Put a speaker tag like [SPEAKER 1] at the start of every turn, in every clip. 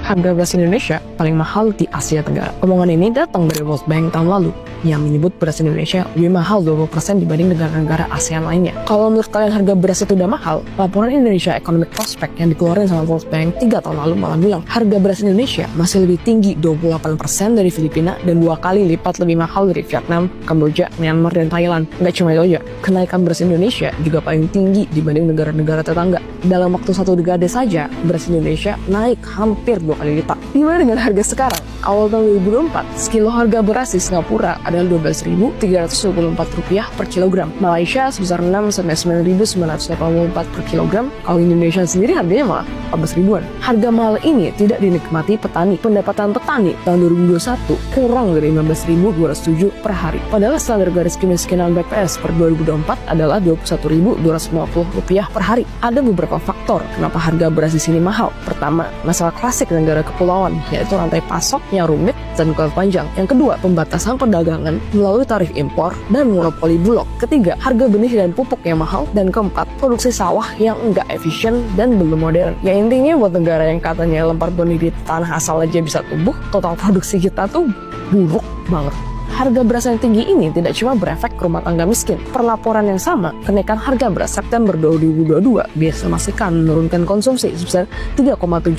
[SPEAKER 1] harga beras Indonesia paling mahal di Asia Tenggara. Omongan ini datang dari World Bank tahun lalu yang menyebut beras Indonesia lebih mahal 20% dibanding negara-negara ASEAN lainnya. Kalau menurut kalian harga beras itu udah mahal, laporan Indonesia Economic Prospect yang dikeluarin sama World Bank 3 tahun lalu malah bilang harga beras Indonesia masih lebih tinggi 28% dari Filipina dan 2 kali lipat lebih mahal dari Vietnam, Kamboja, Myanmar, dan Thailand. Nggak cuma itu aja, kenaikan beras Indonesia juga paling tinggi dibanding negara-negara tetangga. Dalam waktu 1 dekade saja, beras Indonesia naik hampir 2 kali lipat. Gimana dengan harga sekarang? Awal tahun 2024, sekilo harga beras di Singapura adalah Rp12.324 per kilogram. Malaysia sebesar 6-9.984 per kilogram. Kalau Indonesia sendiri harganya malah 14 ribuan. Harga mahal ini tidak dinikmati petani. Pendapatan petani tahun 2021 kurang dari 15.207 per hari. Padahal standar garis kemiskinan BPS per 2024 adalah Rp21.250 per hari. Ada beberapa faktor kenapa harga beras di sini mahal. Pertama, masalah klasik negara kepulauan, yaitu rantai pasok yang rumit dan kuil panjang. Yang kedua, pembatasan perdagangan melalui tarif impor dan monopoli bulog. Ketiga, harga benih dan pupuk yang mahal. Dan keempat, produksi sawah yang enggak efisien dan belum modern. Ya intinya buat negara yang katanya lempar benih di tanah asal aja bisa tumbuh, total produksi kita tuh buruk banget. Harga beras yang tinggi ini tidak cuma berefek ke rumah tangga miskin. Per laporan yang sama, kenaikan harga beras September 2022 biasa menurunkan konsumsi sebesar 3,7%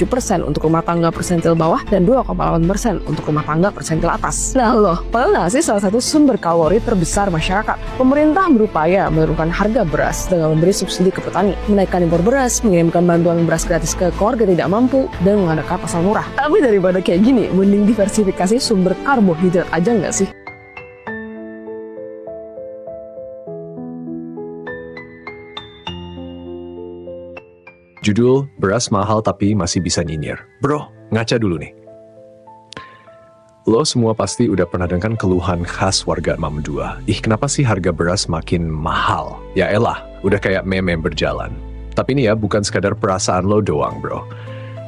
[SPEAKER 1] untuk rumah tangga persentil bawah dan 2,8% untuk rumah tangga persentil atas. Nah loh, padahal nasi salah satu sumber kalori terbesar masyarakat. Pemerintah berupaya menurunkan harga beras dengan memberi subsidi ke petani, menaikkan impor beras, mengirimkan bantuan beras gratis ke keluarga tidak mampu, dan mengadakan pasar murah. Tapi daripada kayak gini, mending diversifikasi sumber karbohidrat aja nggak sih?
[SPEAKER 2] Judul, beras mahal tapi masih bisa nyinyir. Bro, ngaca dulu nih. Lo semua pasti udah pernah dengar keluhan khas warga Emak Medua. Kenapa sih harga beras makin mahal? Ya elah, udah kayak meme berjalan. Tapi ini ya, bukan sekadar perasaan lo doang, bro.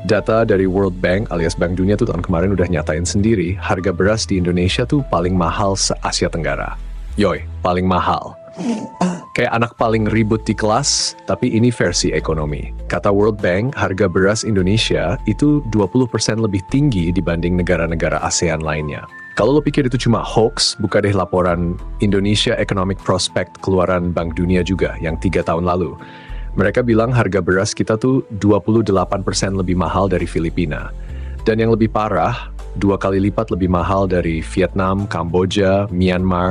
[SPEAKER 2] Data dari World Bank alias Bank Dunia tuh tahun kemarin udah nyatain sendiri, harga beras di Indonesia tuh paling mahal se-Asia Tenggara. Yoi, paling mahal. Kayak anak paling ribut di kelas, tapi ini versi ekonomi. Kata World Bank, harga beras Indonesia itu 20% lebih tinggi dibanding negara-negara ASEAN lainnya. Kalau lo pikir itu cuma hoax, buka deh laporan Indonesia Economic Prospect keluaran Bank Dunia juga yang 3 tahun lalu. Mereka bilang harga beras kita tuh 28% lebih mahal dari Filipina. Dan yang lebih parah, 2 kali lipat lebih mahal dari Vietnam, Kamboja, Myanmar,